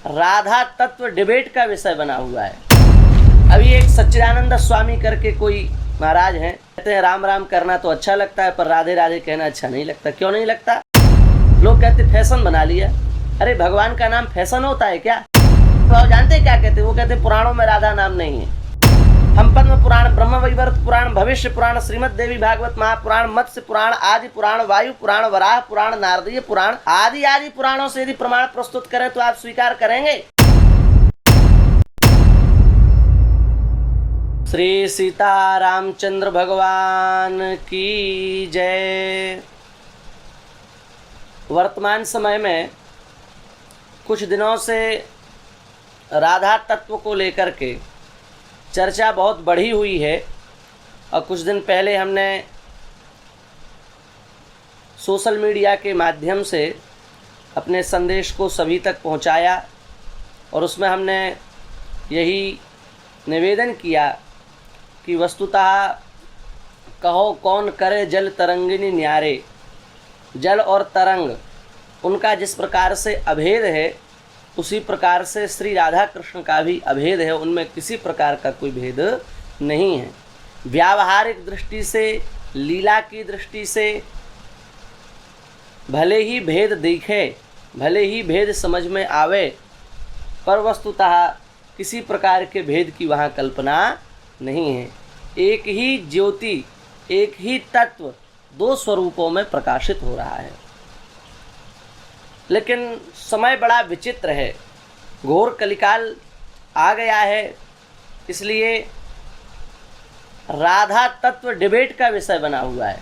राधा तत्व डिबेट का विषय बना हुआ है। अभी एक सच्चिदानंद स्वामी करके कोई महाराज हैं, कहते हैं राम राम करना तो अच्छा लगता है पर राधे राधे कहना अच्छा नहीं लगता। क्यों नहीं लगता? लोग कहते फैशन बना लिया। अरे भगवान का नाम फैशन होता है क्या? तो जानते क्या कहते? वो कहते पुराणों में राधा नाम नहीं है। हम पद्म पुराण, ब्रह्म वैवर्त पुराण, भविष्य पुराण, श्रीमद देवी भागवत महापुराण, मत्स्य पुराण, आदि पुराण, वायु पुराण, वराह पुराण, नारदीय पुराण आदि पुराणों से यदि प्रमाण प्रस्तुत करें तो आप स्वीकार करेंगे? श्री सीता रामचंद्र भगवान की जय। वर्तमान समय में कुछ दिनों से राधा तत्व को लेकर के चर्चा बहुत बढ़ी हुई है और कुछ दिन पहले हमने सोशल मीडिया के माध्यम से अपने संदेश को सभी तक पहुंचाया और उसमें हमने यही निवेदन किया कि वस्तुतः कहो कौन करे जल तरंगिनी न्यारे। जल और तरंग उनका जिस प्रकार से अभेद है उसी प्रकार से श्री राधा कृष्ण का भी अभेद है, उनमें किसी प्रकार का कोई भेद नहीं है। व्यावहारिक दृष्टि से, लीला की दृष्टि से भले ही भेद दिखे, भले ही भेद समझ में आवे, पर वस्तुतः किसी प्रकार के भेद की वहाँ कल्पना नहीं है। एक ही ज्योति, एक ही तत्व दो स्वरूपों में प्रकाशित हो रहा है। लेकिन समय बड़ा विचित्र है, घोर कलिकाल आ गया है, इसलिए राधा तत्व डिबेट का विषय बना हुआ है।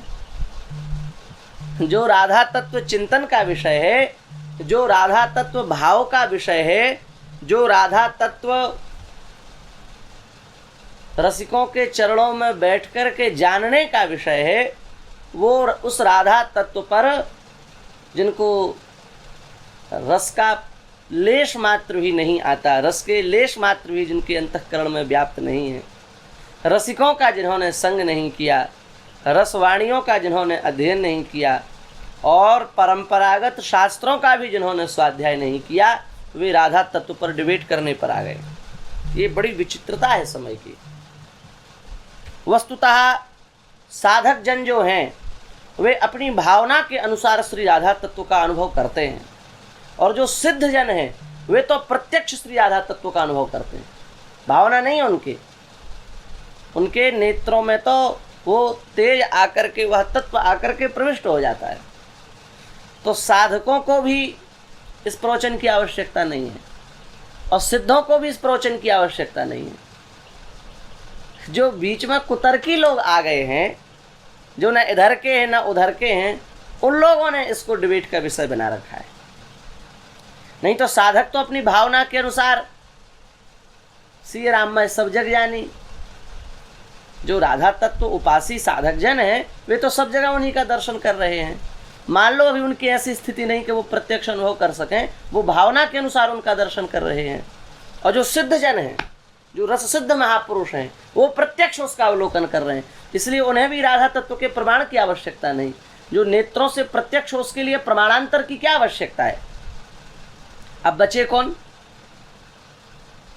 जो राधा तत्व चिंतन का विषय है, जो राधा तत्व भाव का विषय है, जो राधा तत्व रसिकों के चरणों में बैठकर के जानने का विषय है, वो उस राधा तत्व पर जिनको रस का लेश मात्र भी नहीं आता, रस के लेश मात्र भी जिनके अंतःकरण में व्याप्त नहीं है, रसिकों का जिन्होंने संग नहीं किया, रसवाणियों का जिन्होंने अध्ययन नहीं किया और परंपरागत शास्त्रों का भी जिन्होंने स्वाध्याय नहीं किया, वे राधा तत्व पर डिबेट करने पर आ गए। ये बड़ी विचित्रता है समय की। वस्तुतः साधक जन जो हैं वे अपनी भावना के अनुसार श्री राधा तत्व का अनुभव करते हैं और जो सिद्ध जन हैं वे तो प्रत्यक्ष श्री राधा तत्व का अनुभव करते हैं। भावना नहीं है उनके नेत्रों में तो वो तेज आकर के, वह तत्व आकर के प्रविष्ट हो जाता है। तो साधकों को भी इस प्रवचन की आवश्यकता नहीं है और सिद्धों को भी इस प्रवचन की आवश्यकता नहीं है। जो बीच में कुतर्की लोग आ गए हैं, जो न इधर के हैं न उधर के हैं, उन लोगों ने इसको डिबेट का विषय बना रखा है। नहीं तो साधक तो अपनी भावना के अनुसार श्री राम में सब जग जानी। जो राधा तत्व उपासी साधक जन है वे तो सब जगह उन्हीं का दर्शन कर रहे हैं। मान लो अभी उनकी ऐसी स्थिति नहीं कि वो प्रत्यक्ष अनुभव कर सकें, वो भावना के अनुसार उनका दर्शन कर रहे हैं। और जो सिद्ध जन हैं, जो रस सिद्ध महापुरुष हैं, वो प्रत्यक्ष उसका अवलोकन कर रहे हैं, इसलिए उन्हें भी राधा तत्व के प्रमाण की आवश्यकता नहीं। जो नेत्रों से प्रत्यक्ष हो उसके लिए प्रमाणांतर की क्या आवश्यकता है? अब बचे कौन?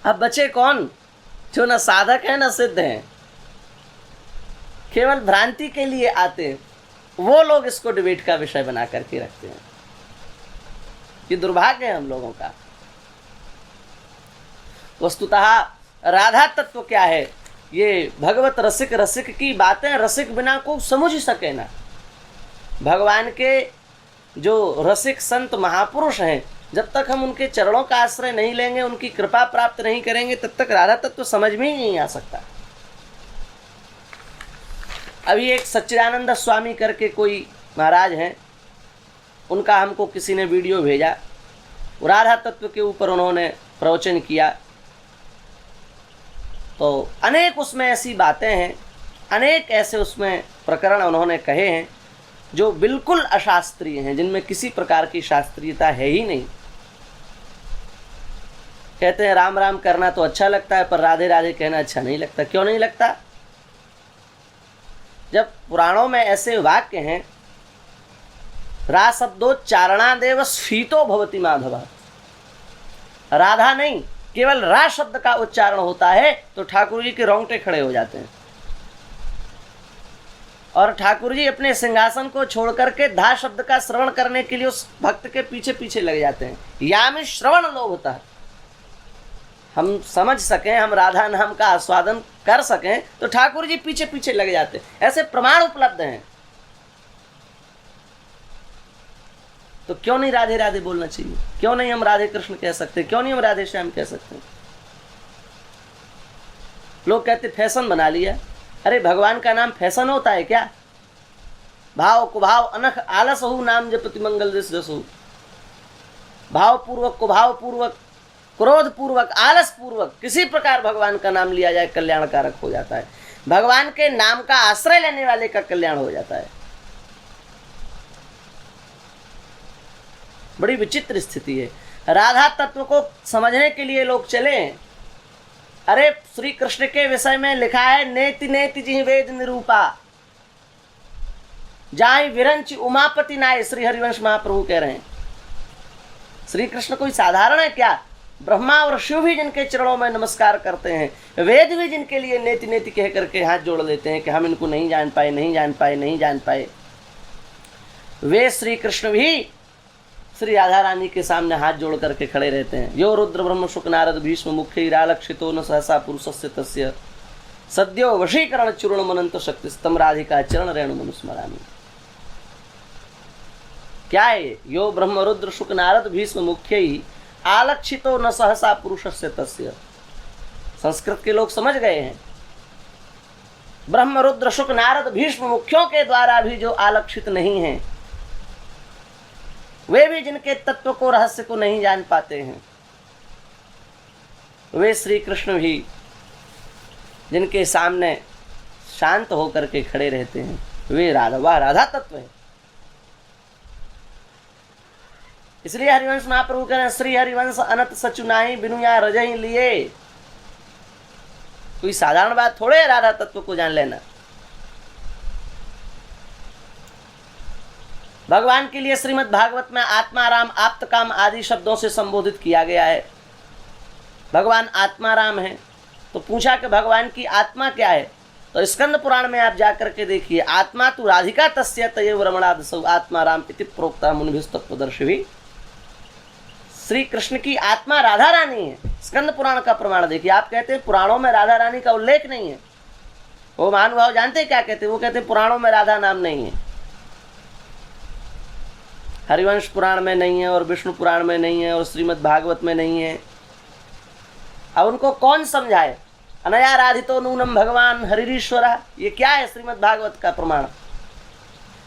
अब बचे कौन? जो न साधक है न सिद्ध हैं, केवल भ्रांति के लिए आते हैं, वो लोग इसको डिबेट का विषय बना करके रखते हैं। ये दुर्भाग्य है हम लोगों का। वस्तुतः राधा तत्व क्या है? ये भगवत रसिक, रसिक की बातें रसिक बिना को समझ ही सके ना। भगवान के जो रसिक संत महापुरुष हैं, जब तक हम उनके चरणों का आश्रय नहीं लेंगे, उनकी कृपा प्राप्त नहीं करेंगे, तब तक राधा तत्व समझ में ही नहीं आ सकता। अभी एक सच्चिदानंद स्वामी करके कोई महाराज हैं, उनका हमको किसी ने वीडियो भेजा। राधा तत्व के ऊपर उन्होंने प्रवचन किया तो अनेक उसमें ऐसी बातें हैं, अनेक ऐसे उसमें प्रकरण उन्होंने कहे हैं जो बिल्कुल अशास्त्रीय हैं, जिनमें किसी प्रकार की शास्त्रीयता है ही नहीं। कहते हैं राम राम करना तो अच्छा लगता है पर राधे राधे कहना अच्छा नहीं लगता। क्यों नहीं लगता? जब पुराणों में ऐसे वाक्य हैं, रा शब्दोच्चारणादेव स्फीतो भवति माधव, राधा नहीं, केवल रा शब्द का उच्चारण होता है तो ठाकुर जी के रोंगटे खड़े हो जाते हैं और ठाकुर जी अपने सिंहासन को छोड़ करके धा शब्द का श्रवण करने के लिए उस भक्त के पीछे पीछे लग जाते हैं। यामी श्रवण लोभ होता है, हम समझ सकें, हम राधा नाम का आस्वादन कर सकें तो ठाकुर जी पीछे पीछे लग जाते हैं। ऐसे प्रमाण उपलब्ध हैं। तो क्यों नहीं राधे राधे बोलना चाहिए? क्यों नहीं हम राधे कृष्ण कह सकते? क्यों नहीं हम राधे श्याम कह सकते? लोग कहते फैशन बना लिया। अरे भगवान का नाम फैशन होता है क्या? भाव कुभाव अनख आलस हो नाम जपति मंगल जस हो। भाव पूर्वक कुभाव पूर्वक क्रोध पूर्वक आलस पूर्वक किसी प्रकार भगवान का नाम लिया जाए कल्याणकारक हो जाता है। भगवान के नाम का आश्रय लेने वाले का कल्याण हो जाता है। बड़ी विचित्र स्थिति है। राधा तत्व को समझने के लिए लोग चले। अरे श्री कृष्ण के विषय में लिखा है नेति नेति जिहि वेद निरूपा जाहि विरंच उमापति नाय। श्री हरिवंश महाप्रभु कह रहे हैं श्री कृष्ण कोई साधारण है क्या? ब्रह्मा और शिव भी जिनके चरणों में नमस्कार करते हैं, वेद भी जिनके लिए नेति नेति कह करके हाथ जोड़ लेते हैं कि हम इनको नहीं जान पाए, नहीं जान पाए, नहीं जान पाए, वे श्री कृष्ण भी श्री राधा रानी के सामने हाथ जोड़ करके खड़े रहते हैं। यो रुद्र ब्रह्म शुक नारद भीष्म मुख्य रालक्षितो न सहसा पुरुषस्य तस्य सद्यो वशीकरण चूर्ण मनंत शक्ति स्तम राधिका चरण रेणु मनुस्मरामि। क्या है? यो ब्रह्म रुद्र शुक नारद भीष्म मुख्य आलक्षितो न सहसा पुरुषस्य तस्य। संस्कृत के लोग समझ गए हैं। ब्रह्म रुद्र शुक नारद भीष्म मुख्यों के द्वारा भी जो आलक्षित नहीं हैं, वे भी जिनके तत्व को रहस्य को नहीं जान पाते हैं, वे श्री कृष्ण भी जिनके सामने शांत होकर के खड़े रहते हैं, वे राधा, वह राधा तत्व है। इसलिए हरिवंश महाप्रभु कह रहे हैं श्री हरिवंश अनंत सचुनाई बिनुया रजही लिए। कोई साधारण बात थोड़े है राधा तत्व को जान लेना। भगवान के लिए श्रीमद् भागवत में आत्माराम आप्तकाम आदि शब्दों से संबोधित किया गया है। भगवान आत्माराम है तो पूछा कि भगवान की आत्मा क्या है? तो स्कंद पुराण में आप जाकर के देखिए, आत्मा तो राधिका तस्य तयेव रमणादसौ आत्माराम इति प्रोक्ता मुनिभिस्तत्वदर्शिभिः। श्री कृष्ण की आत्मा राधा रानी है। स्कंद पुराण का प्रमाण देखिए। आप कहते हैं पुराणों में राधा रानी का उल्लेख नहीं है। वो महानुभाव जानते हैं क्या कहते हैं? वो कहते हैं पुराणों में राधा नाम नहीं है, हरिवंश पुराण में नहीं है और विष्णु पुराण में नहीं है और श्रीमद् भागवत में नहीं है। अब उनको कौन समझाए? अनया राधितो नूनम भगवान हरिरीश्वर, ये क्या है श्रीमद् भागवत का प्रमाण?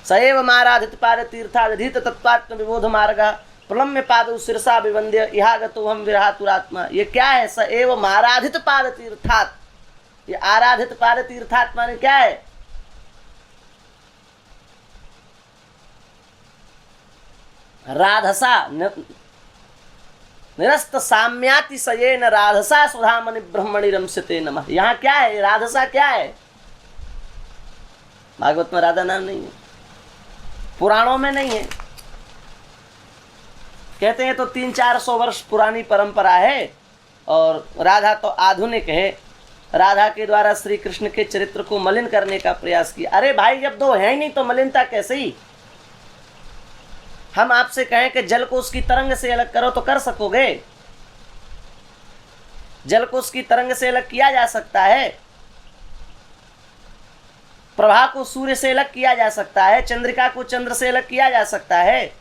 सएव माराधित पाद तीर्थाधित तत्वात्म विबोध मार्ग प्रलम्य पाद शिरसा विवंद्य इहागतो हम विरहातुरात्मा। ये क्या है? सएव माराधित पाद तीर्थात्, ये आराधित पाद तीर्थात् माने क्या है? राधसा निरस्त साम्याति सयेन राधसा सुधामणि ब्रह्मणि रमस्यते नमः। यहाँ क्या है? राधसा क्या है? भागवत में राधा नाम नहीं है, पुराणों में नहीं है। कहते हैं तो 300-400 वर्ष पुरानी परंपरा है और राधा तो आधुनिक है। राधा के द्वारा श्री कृष्ण के चरित्र को मलिन करने का प्रयास किया। अरे भाई, जब दो है ही नहीं तो मलिनता कैसे ही? हम आपसे कहें कि जल को उसकी तरंग से अलग करो तो कर सकोगे? जल को उसकी तरंग से अलग किया जा सकता है, प्रभा को सूर्य से अलग किया जा सकता है, चंद्रिका को चंद्र से अलग किया जा सकता है।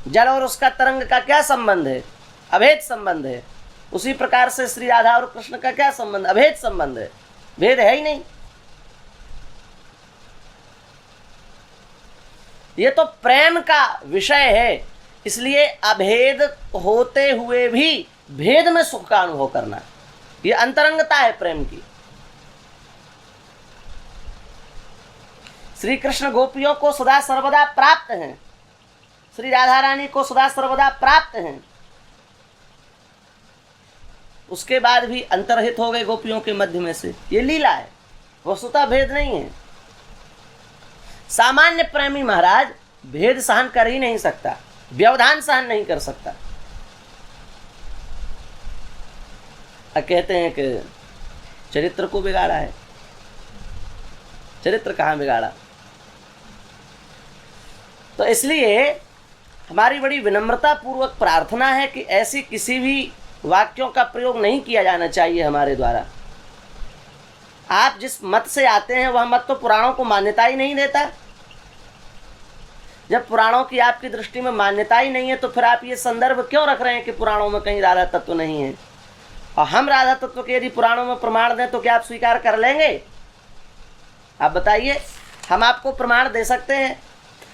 जल और उसका तरंग का क्या संबंध है? अभेद संबंध है। उसी प्रकार से श्री राधा और कृष्ण का क्या संबंध? अभेद संबंध है, भेद है ही नहीं। ये तो प्रेम का विषय है, इसलिए अभेद होते हुए भी भेद में सुख का अनुभव करना, ये अंतरंगता है प्रेम की। श्री कृष्ण गोपियों को सदा सर्वदा प्राप्त हैं, श्री राधा रानी को सदा सर्वदा प्राप्त हैं, उसके बाद भी अंतर्हित हो गए गोपियों के मध्य में से। ये लीला है, वस्तुतः भेद नहीं है। सामान्य प्रेमी महाराज भेद सहन कर ही नहीं सकता, व्यवधान सहन नहीं कर सकता। कहते हैं कि चरित्र को बिगाड़ा है। चरित्र कहाँ बिगाड़ा? तो इसलिए हमारी बड़ी विनम्रता पूर्वक प्रार्थना है कि ऐसी किसी भी वाक्यों का प्रयोग नहीं किया जाना चाहिए हमारे द्वारा। आप जिस मत से आते हैं वह मत तो पुराणों को मान्यता ही नहीं देता। जब पुराणों की आपकी दृष्टि में मान्यता ही नहीं है तो फिर आप ये संदर्भ क्यों रख रहे हैं कि पुराणों में कहीं राधा तत्व नहीं है? और हम राधा तत्व के यदि पुराणों में प्रमाण दें तो क्या आप स्वीकार कर लेंगे? आप बताइए। हम आपको प्रमाण दे सकते हैं।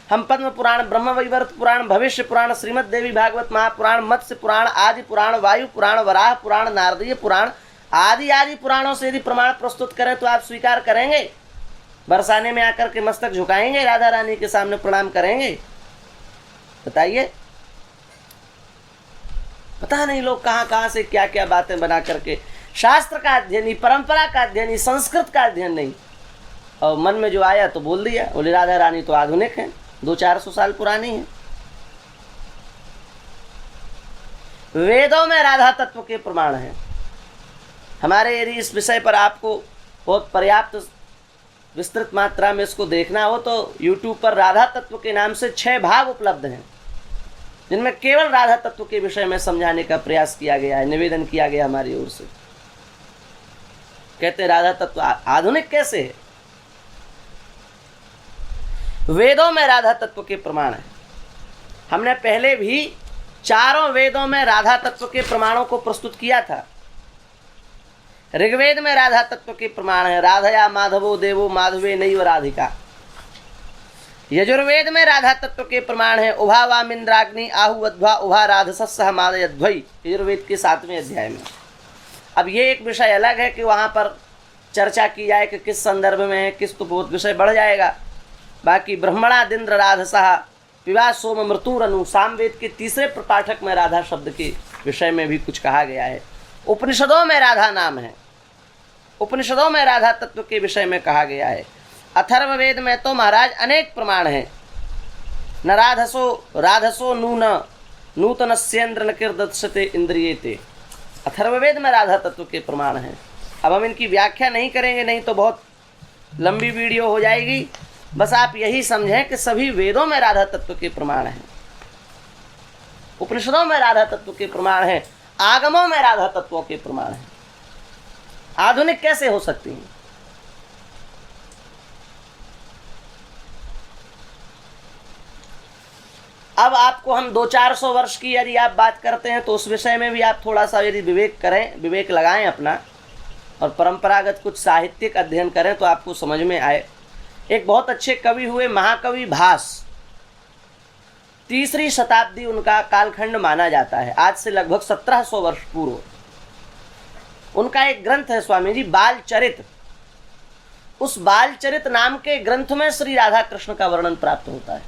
हम पद्म पुराण, ब्रह्म वैवर्त पुराण, भविष्य पुराण, श्रीमद् देवी भागवत महापुराण, मत्स्य पुराण, आदि पुराण, वायु पुराण, वराह पुराण, नारदीय पुराण आदि आदि पुराणों से यदि प्रमाण प्रस्तुत करें तो आप स्वीकार करेंगे? बरसाने में आकर के मस्तक झुकाएंगे, राधा रानी के सामने प्रणाम करेंगे? बताइए। पता नहीं लोग कहाँ कहाँ से क्या क्या बातें बना करके, शास्त्र का अध्ययन नहीं, परंपरा का अध्ययन नहीं, संस्कृत का अध्ययन नहीं, और मन में जो आया तो बोल दिया। बोले राधा रानी तो आधुनिक है, 200-400 साल पुरानी है। वेदों में राधा तत्व के प्रमाण हैं। हमारे यदि इस विषय पर आपको बहुत पर्याप्त विस्तृत मात्रा में इसको देखना हो तो YouTube पर राधा तत्व के नाम से 6 भाग उपलब्ध हैं, जिनमें केवल राधा तत्व के विषय में समझाने का प्रयास किया गया है, निवेदन किया गया हमारी ओर से। कहते हैं राधा तत्व आधुनिक कैसे है? वेदों में राधा तत्व के प्रमाण है। हमने पहले भी चारों वेदों में राधा तत्व के प्रमाणों को प्रस्तुत किया था। ऋग्वेद में राधा तत्व के प्रमाण है, राधया माधवो देवो माधवे नैव राधिका। यजुर्वेद में राधा तत्व के प्रमाण है, उभा वामिंद्राग्नि आहु अध्वा उभा राधसस्सह मादयध्वई, यजुर्वेद के 7वें अध्याय में। अब ये एक विषय अलग है कि वहाँ पर चर्चा की जाए कि किस संदर्भ में है, किस, तो बहुत विषय बढ़ जाएगा। बाकी ब्रह्मणादिंद्र राधसः विवाह सोम मृतुरनु, सामवेद के 3रे प्रपाठक में राधा शब्द के विषय में भी कुछ कहा गया है। उपनिषदों में राधा नाम है, उपनिषदों में राधा तत्व के विषय में कहा गया है। अथर्ववेद में तो महाराज अनेक प्रमाण हैं। न राधसो नूतनस्येन्द्र न किर्दत्सते इंद्रियेते, अथर्ववेद में राधा तत्व के प्रमाण हैं। अब हम इनकी व्याख्या नहीं करेंगे, नहीं तो बहुत लंबी वीडियो हो जाएगी। बस आप यही समझें कि सभी वेदों में राधा तत्व के प्रमाण हैं, उपनिषदों में राधा तत्व के प्रमाण हैं, आगमों में राधा तत्वों के प्रमाण हैं। आधुनिक कैसे हो सकती हैं? अब आपको हम 200-400 वर्ष की यदि आप बात करते हैं तो उस विषय में भी आप थोड़ा सा यदि विवेक करें, विवेक लगाएं अपना, और परंपरागत कुछ साहित्यिक अध्ययन करें तो आपको समझ में आए। एक बहुत अच्छे कवि हुए महाकवि भास, 3री शताब्दी उनका कालखंड माना जाता है, आज से लगभग 1700 वर्ष पूर्व। उनका एक ग्रंथ है स्वामी जी बालचरित। उस बालचरित नाम के ग्रंथ में श्री राधा कृष्ण का वर्णन प्राप्त होता है।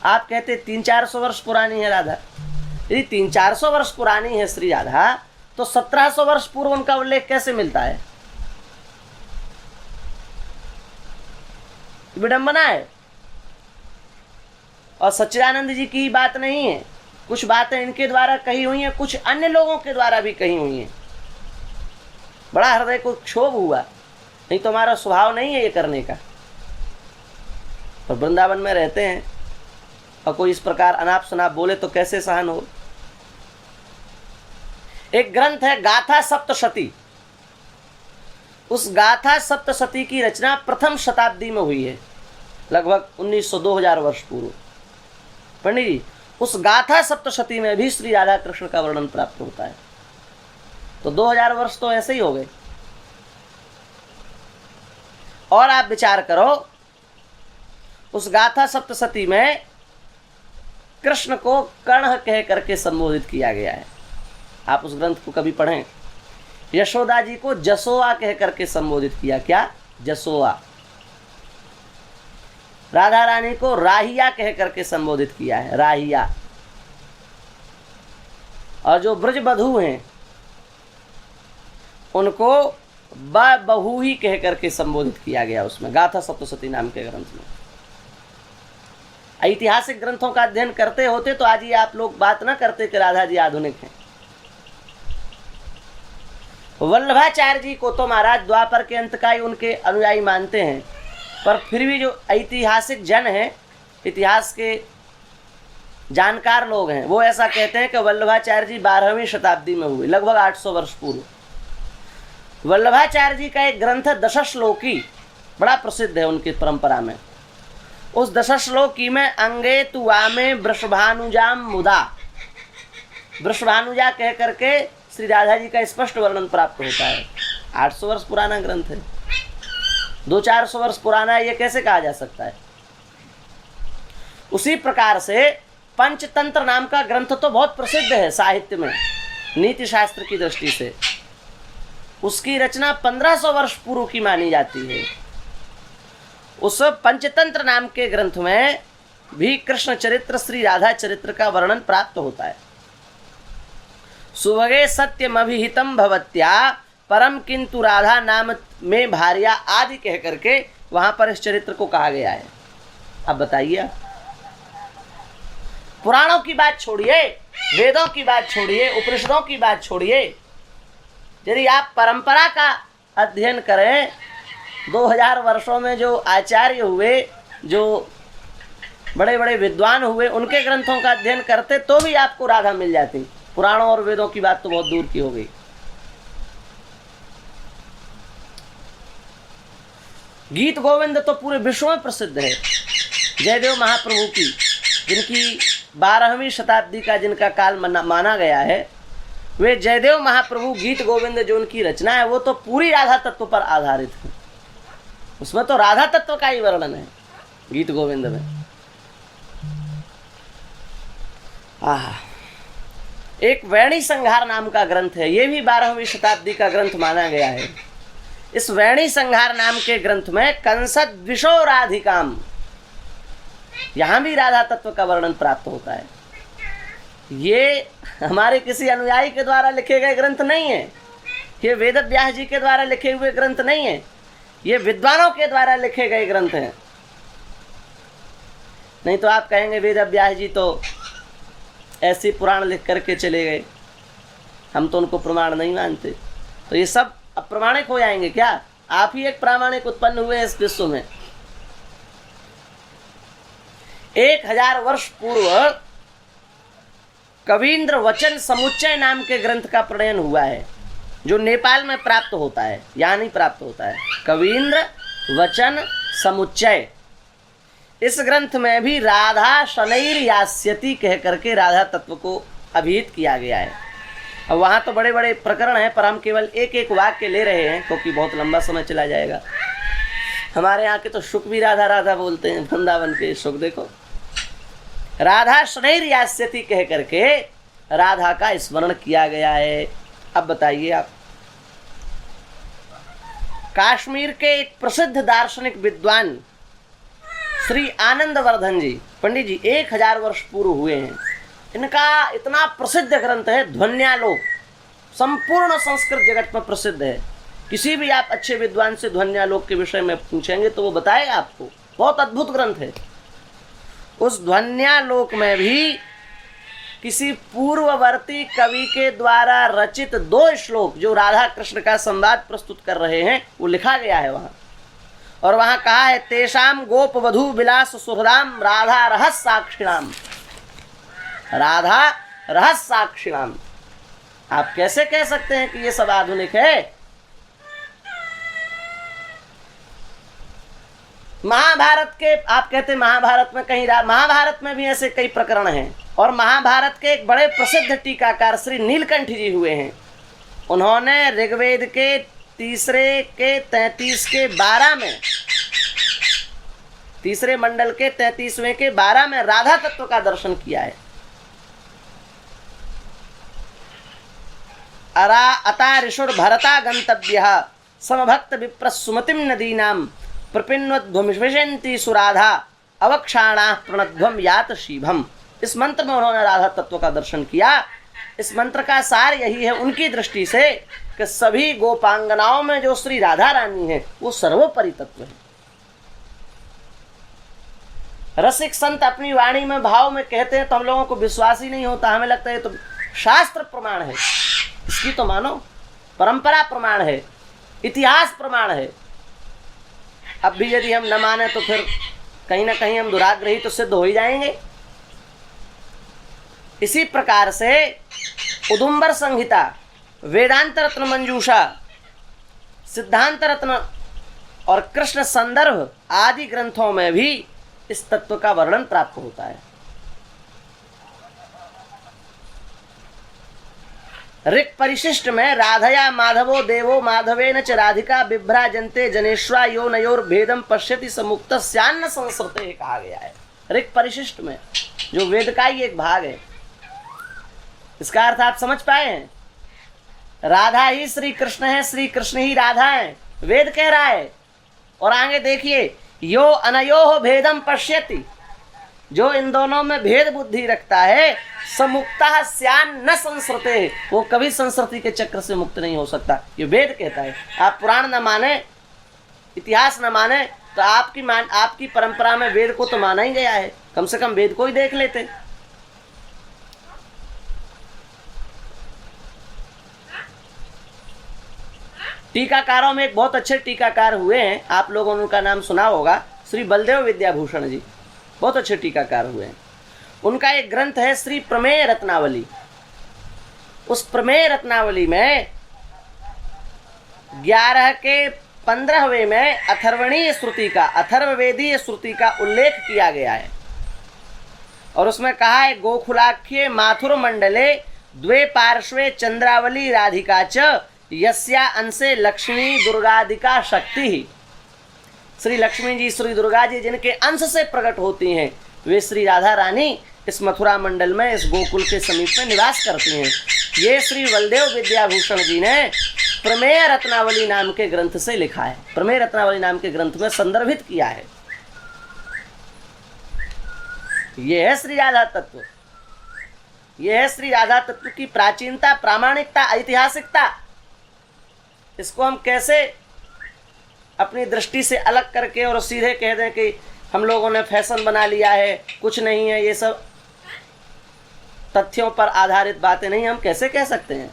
आप कहते 300-400 वर्ष पुरानी है राधा। यदि 300-400 वर्ष पुरानी है श्री राधा तो 1700 वर्ष पूर्व उनका उल्लेख कैसे मिलता है? विडंबना है। और सच्चिदानंद जी की बात नहीं है, कुछ बातें इनके द्वारा कही हुई हैं, कुछ अन्य लोगों के द्वारा भी कही हुई हैं। बड़ा हृदय को क्षोभ हुआ, नहीं तो हमारा स्वभाव नहीं है ये करने का। और वृंदावन में रहते हैं और कोई इस प्रकार अनाप शनाप बोले तो कैसे सहन हो। एक ग्रंथ है गाथा सप्तशती। उस गाथा सप्तशती की रचना प्रथम शताब्दी में हुई है, लगभग 1900-2000 वर्ष पूर्व। पंडित जी, उस गाथा सप्तशती में भी श्री राधा कृष्ण का वर्णन प्राप्त होता है। तो 2000 वर्ष तो ऐसे ही हो गए। और आप विचार करो, उस गाथा सप्तशती में कृष्ण को कर्ण कह करके संबोधित किया गया है। आप उस ग्रंथ को कभी पढ़ें। यशोदा जी को जसोआ कह करके संबोधित किया। क्या? जसोआ। राधा रानी को राहिया कह करके संबोधित किया है, राहिया। और जो ब्रज बधू हैं उनको बहु ही कह करके संबोधित किया गया उसमें, गाथा सप्तशती नाम के ग्रंथ में। ऐतिहासिक ग्रंथों का अध्ययन करते होते तो आज ये आप लोग बात ना करते कि राधा जी आधुनिक हैं। वल्लभाचार्य जी को तो महाराज द्वापर के अंत का ही उनके अनुयायी मानते हैं, पर फिर भी जो ऐतिहासिक जन हैं, इतिहास के जानकार लोग हैं, वो ऐसा कहते हैं कि वल्लभाचार्य जी 12वीं शताब्दी में हुए, लगभग 800 वर्ष पूर्व। वल्लभाचार्य जी का एक ग्रंथ है दशश्लोकी, बड़ा प्रसिद्ध है उनकी परंपरा में। उस दशश्लोकी में अंगे तुआमे वृषभानुजाम मुदा, वृषभानुजा कह करके श्री राधा जी का स्पष्ट वर्णन प्राप्त होता है। 800 वर्ष पुराना ग्रंथ है, 200-400 वर्ष पुराना है, ये कैसे कहा जा सकता है। उसी प्रकार से पंचतंत्र नाम का ग्रंथ तो बहुत प्रसिद्ध है साहित्य में, नीति शास्त्र की दृष्टि से। उसकी रचना 1500 वर्ष पूर्व की मानी जाती है। उस पंचतंत्र नाम के ग्रंथ में भी कृष्ण चरित्र, श्री राधा चरित्र का वर्णन प्राप्त होता है। सुभगे सत्यम अभिहितम भवत्या परम किंतु राधा नाम में भार्या आदि कह करके वहां पर इस चरित्र को कहा गया है। अब बताइए, पुराणों की बात छोड़िए, वेदों की बात छोड़िए, उपनिषदों की बात छोड़िए, यदि आप परंपरा का अध्ययन करें, 2000 वर्षों में जो आचार्य हुए, जो बड़े बड़े विद्वान हुए, उनके ग्रंथों का अध्ययन करते तो भी आपको राधा मिल जाती। पुराणों और वेदों की बात तो बहुत दूर की हो गई। गीत गोविंद तो पूरे विश्व में प्रसिद्ध है। जयदेव महाप्रभु की, जिनकी 12वीं शताब्दी का जिनका काल माना गया है, वे जयदेव महाप्रभु गीत गोविंद जो उनकी रचना है, वो तो पूरी राधा तत्व पर आधारित है। उसमें तो राधा तत्व का ही वर्णन है गीत गोविंद में। एक वैणी संहार नाम का ग्रंथ है, ये भी 12वीं शताब्दी का ग्रंथ माना गया है। इस वैणी संहार नाम के ग्रंथ में कंसद द्विषो राधिकाम, यहां भी राधा तत्व का वर्णन प्राप्त होता है। ये हमारे किसी अनुयायी के द्वारा लिखे गए ग्रंथ नहीं है, ये वेद व्यास जी के द्वारा लिखे हुए ग्रंथ नहीं है, ये विद्वानों के द्वारा लिखे गए ग्रंथ हैं। नहीं तो आप कहेंगे वेद व्यास जी तो ऐसे पुराण लिख करके चले गए, हम तो उनको प्रमाण नहीं मानते। तो ये सब अप्रमाणिक हो जाएंगे क्या? आप ही एक प्रामाणिक उत्पन्न हुए इस विश्व में। 1000 वर्ष पूर्व कवींद्र वचन समुच्चय नाम के ग्रंथ का प्रणयन हुआ है, जो नेपाल में प्राप्त होता है, यहाँ नहीं प्राप्त होता है। कवींद्र वचन समुच्चय, इस ग्रंथ में भी राधा शनैर यास्यति कह करके राधा तत्व को अभिहित किया गया है। अब वहाँ तो बड़े बड़े प्रकरण हैं, पर हम केवल एक एक वाक्य ले रहे हैं क्योंकि बहुत लंबा समय चला जाएगा। हमारे यहाँ के तो शुक भी राधा राधा बोलते हैं, वृंदावन के शुक देखो, राधा शनैर यास्यति कह करके राधा का स्मरण किया गया है। अब बताइए आप, कश्मीर के एक प्रसिद्ध दार्शनिक विद्वान श्री आनंदवर्धन जी, पंडित जी 1000 वर्ष पूर्व हुए हैं। इनका इतना प्रसिद्ध ग्रंथ है ध्वन्यालोक, संपूर्ण संस्कृत जगत में प्रसिद्ध है। किसी भी आप अच्छे विद्वान से ध्वन्यालोक के विषय में पूछेंगे तो वो बताएगा आपको, बहुत अद्भुत ग्रंथ है। उस ध्वन्यालोक में भी किसी पूर्ववर्ती कवि के द्वारा रचित 2 श्लोक जो राधा कृष्ण का संवाद प्रस्तुत कर रहे हैं, वो लिखा गया है वहाँ। और वहाँ कहा है, तेषाम गोप वधु विलास सुहृदाम राधा रहस्य साक्षिणाम, राधा रहस्य साक्षिणाम। आप कैसे कह सकते हैं कि ये सब आधुनिक है? महाभारत के, आप कहते हैं महाभारत में कहीं, महाभारत में भी ऐसे कई प्रकरण हैं। और महाभारत के एक बड़े प्रसिद्ध टीकाकार श्री नीलकंठ जी हुए हैं। उन्होंने ऋग्वेद के 3 के 33 के 12 में, 3 मंडल के 33वें के 12 में राधा तत्व का दर्शन किया है। अरा अता ऋषुर भरता गंतव्य समभक्त विप्रसुमतिम नदीनाम प्रपिन्वध्वमिषन्ति सुराधा अवक्षाणा प्रणध्वम यात शीभम। इस मंत्र में उन्होंने राधा तत्व का दर्शन किया। इस मंत्र का सार यही है उनकी दृष्टि से कि सभी गोपांगनाओं में जो श्री राधा रानी है वो सर्वोपरि तत्व है। रसिक संत अपनी वाणी में भाव में कहते हैं तो हम लोगों को विश्वास ही नहीं होता, हमें लगता है तो शास्त्र प्रमाण है, इसकी तो मानो। परंपरा प्रमाण है, इतिहास प्रमाण है। अब भी यदि हम न माने तो फिर कहीं ना कहीं हम दुराग्रही तो सिद्ध हो ही जाएंगे। इसी प्रकार से उदुम्बर संहिता, वेदांत रत्न मंजूषा, सिद्धांत रत्न और कृष्ण संदर्भ आदि ग्रंथों में भी इस तत्व का वर्णन प्राप्त होता है। ऋक् परिशिष्ट में राधया माधवो देवो माधवेन च राधिका बिभ्राजन्ते जनेश्वा यो नयोर भेदम पश्यति समुक्त स्यान्न संस्कृते कहा गया है। ऋक् परिशिष्ट में जो वेद का ही एक भाग है, इसका अर्थ आप समझ पाए हैं। राधा ही श्री कृष्ण है, श्री कृष्ण ही राधा है, वेद कह रहा है। और आगे देखिए, यो अनयोः भेदम पश्यति, जो इन दोनों में भेद बुद्धि रखता है, समुक्तः स्यान् न संसृते, वो कभी संस्कृति के चक्र से मुक्त नहीं हो सकता। ये वेद कहता है। आप पुराण न माने, इतिहास न माने तो आपकी परंपरा में वेद को तो माना ही गया है। कम से कम वेद को ही देख लेते। टीकाकारों में एक बहुत अच्छे टीकाकार हुए हैं, आप लोगों ने उनका नाम सुना होगा, श्री बलदेव विद्याभूषण जी, बहुत अच्छे टीकाकार हुए हैं। उनका एक ग्रंथ है श्री प्रमेय रत्नावली। उस प्रमेय रत्नावली में 11 के 15वें में अथर्वणीय श्रुति का, अथर्ववेदीय श्रुति का उल्लेख किया गया है। और उसमें कहा है, गोकुलाख्ये माथुर मंडले द्वे पार्श्वे चंद्रावली राधिका च यस्या अंशे लक्ष्मी दुर्गादिका शक्ति ही। श्री लक्ष्मी जी, श्री दुर्गा जी जिनके अंश से प्रकट होती हैं, वे श्री राधा रानी इस मथुरा मंडल में, इस गोकुल के समीप में निवास करती हैं। ये श्री बलदेव विद्याभूषण जी ने प्रमेय रत्नावली नाम के ग्रंथ से लिखा है, प्रमेय रत्नावली नाम के ग्रंथ में संदर्भित किया है। यह है श्री राधा तत्व, यह है श्री राधा तत्व की प्राचीनता, प्रामाणिकता, ऐतिहासिकता। इसको हम कैसे अपनी दृष्टि से अलग करके और सीधे कह दें कि हम लोगों ने फैशन बना लिया है, कुछ नहीं है, ये सब तथ्यों पर आधारित बातें नहीं, हम कैसे कह सकते हैं।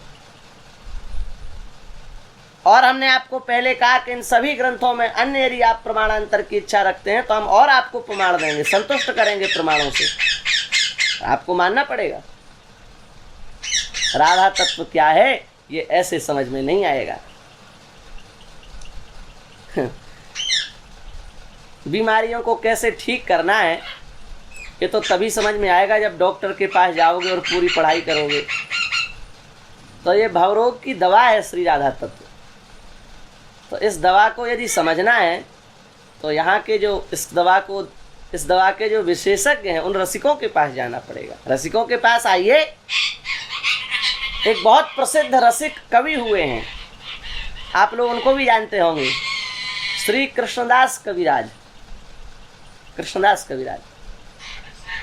और हमने आपको पहले कहा कि इन सभी ग्रंथों में अन्य यदि आप प्रमाणांतर की इच्छा रखते हैं तो हम और आपको प्रमाण देंगे, संतुष्ट करेंगे प्रमाणों से, आपको मानना पड़ेगा। राधा तत्व क्या है ये ऐसे समझ में नहीं आएगा। बीमारियों को कैसे ठीक करना है ये तो तभी समझ में आएगा जब डॉक्टर के पास जाओगे और पूरी पढ़ाई करोगे। तो ये भवरोग की दवा है श्री राधा तत्व। तो इस दवा को यदि समझना है तो यहाँ के जो इस दवा के जो विशेषज्ञ हैं उन रसिकों के पास जाना पड़ेगा। रसिकों के पास आइए। एक बहुत प्रसिद्ध रसिक कवि हुए हैं, आप लोग उनको भी जानते होंगे, श्री कृष्णदास कविराज। कृष्णदास कविराज,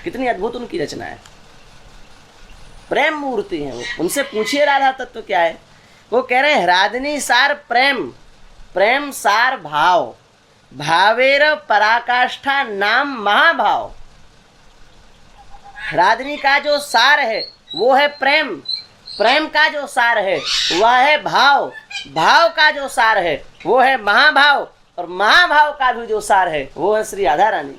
कितनी अद्भुत उनकी रचना है, प्रेम मूर्ति है वो। उनसे पूछिए राधा तत्व क्या है। वो कह रहे हैं, राधनी सार प्रेम, प्रेम सार भाव, भावेर पराकाष्ठा नाम महाभाव। राधनी का जो सार है वो है प्रेम, प्रेम का जो सार है वह है भाव, भाव का जो सार है वो है महाभाव, और महाभाव का भी जो सार है वो है श्री राधा रानी।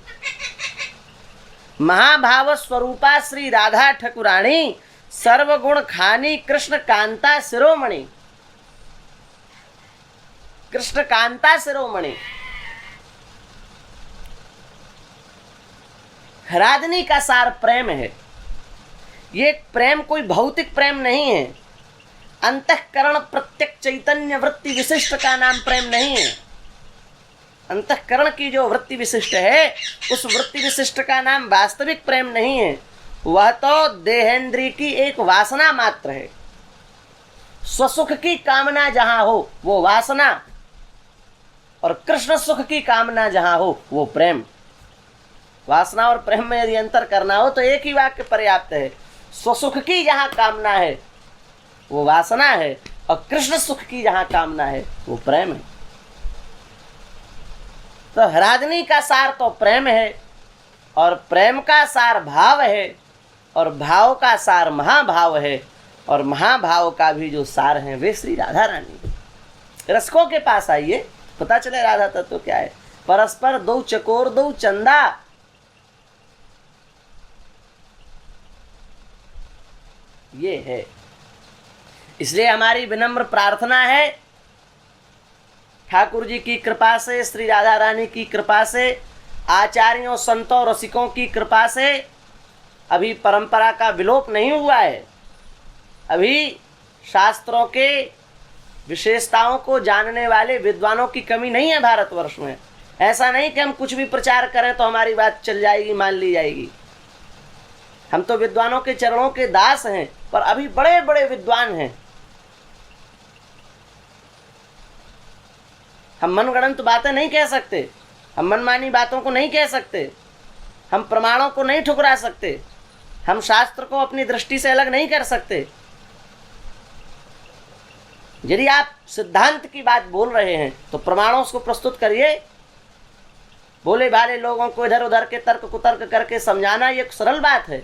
महाभाव स्वरूपा श्री राधा ठकुरानी, सर्वगुण खानी कृष्ण कांता शिरोमणि। कृष्ण कांता शिरोमणि। राधनी का सार प्रेम है। ये प्रेम कोई भौतिक प्रेम नहीं है, अंतःकरण प्रत्यक्ष चैतन्य वृत्ति विशिष्ट का नाम प्रेम नहीं है। अंतःकरण की जो वृत्ति विशिष्ट है उस वृत्ति विशिष्ट का नाम वास्तविक प्रेम नहीं है, वह तो देहेंद्री की एक वासना मात्र है। स्वसुख की कामना जहां हो वो वासना, और कृष्ण सुख की कामना जहां हो वो प्रेम। वासना और प्रेम में यदि अंतर करना हो तो एक ही वाक्य पर्याप्त है। स्वसुख की जहां कामना है वो वासना है, और कृष्ण सुख की जहां कामना है वो प्रेम है। तो राधनी का सार तो प्रेम है, और प्रेम का सार भाव है, और भाव का सार महाभाव है, और महाभाव का भी जो सार है वे श्री राधा रानी। रसकों के पास आइए, पता चले राधा तत्व क्या है। परस्पर दो चकोर दो चंदा, ये है। इसलिए हमारी विनम्र प्रार्थना है, ठाकुर जी की कृपा से, श्री राधा रानी की कृपा से, आचार्यों संतों रसिकों की कृपा से अभी परंपरा का विलोप नहीं हुआ है। अभी शास्त्रों के विशेषताओं को जानने वाले विद्वानों की कमी नहीं है भारतवर्ष में। ऐसा नहीं कि हम कुछ भी प्रचार करें तो हमारी बात चल जाएगी, मान ली जाएगी। हम तो विद्वानों के चरणों के दास हैं, पर अभी बड़े बड़े विद्वान हैं। हम मनगढ़ंत बातें नहीं कह सकते, हम मनमानी बातों को नहीं कह सकते, हम प्रमाणों को नहीं ठुकरा सकते, हम शास्त्र को अपनी दृष्टि से अलग नहीं कर सकते। यदि आप सिद्धांत की बात बोल रहे हैं तो प्रमाणों को प्रस्तुत करिए। भोले भाले लोगों को इधर उधर के तर्क कुतर्क करके समझाना ये सरल बात है,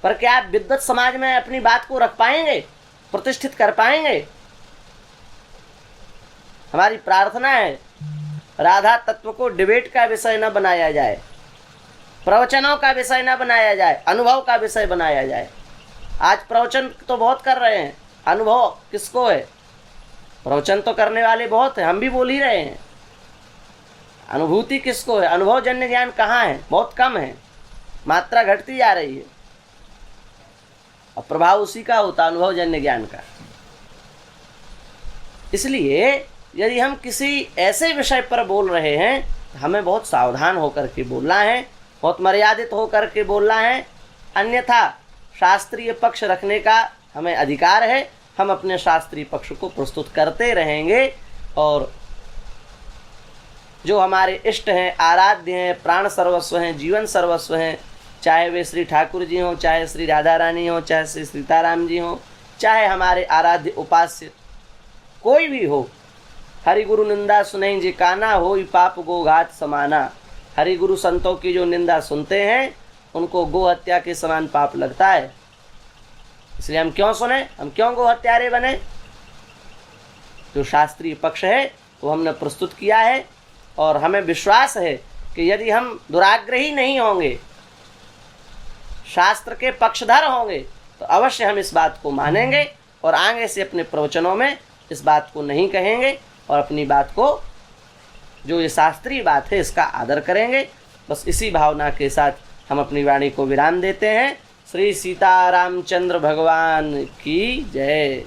पर क्या आप विद्वत समाज में अपनी बात को रख पाएंगे, प्रतिष्ठित कर पाएंगे? हमारी प्रार्थना है राधा तत्व को डिबेट का विषय न बनाया जाए, प्रवचनों का विषय न बनाया जाए, अनुभव का विषय बनाया जाए। आज प्रवचन तो बहुत कर रहे हैं, अनुभव किसको है? प्रवचन तो करने वाले बहुत हैं, हम भी बोल ही रहे हैं। अनुभूति किसको है? अनुभव जन्य ज्ञान कहाँ है? बहुत कम है, मात्रा घटती जा रही है। और प्रभाव उसी का होता, अनुभव जन्य ज्ञान का। इसलिए यदि हम किसी ऐसे विषय पर बोल रहे हैं तो हमें बहुत सावधान होकर के बोलना है, बहुत मर्यादित होकर के बोलना है, अन्यथा शास्त्रीय पक्ष रखने का हमें अधिकार है। हम अपने शास्त्रीय पक्ष को प्रस्तुत करते रहेंगे और जो हमारे इष्ट हैं, आराध्य हैं, प्राण सर्वस्व हैं, जीवन सर्वस्व हैं, चाहे वे श्री ठाकुर जी हों, चाहे श्री राधा रानी हों, चाहे श्री सीताराम जी हों, चाहे हमारे आराध्य उपास्य कोई भी हो, हरि गुरु निंदा सुनई जी काना, होई पाप गो घात समाना। हरि गुरु संतों की जो निंदा सुनते हैं उनको गो हत्या के समान पाप लगता है। इसलिए हम क्यों सुने, हम क्यों गो हत्यारे बने? जो शास्त्रीय पक्ष है वो हमने प्रस्तुत किया है और हमें विश्वास है कि यदि हम दुराग्रही नहीं होंगे, शास्त्र के पक्षधर होंगे, तो अवश्य हम इस बात को मानेंगे और आगे से अपने प्रवचनों में इस बात को नहीं कहेंगे और अपनी बात को, जो ये शास्त्रीय बात है, इसका आदर करेंगे। बस इसी भावना के साथ हम अपनी वाणी को विराम देते हैं। श्री सीतारामचंद्र भगवान की जय।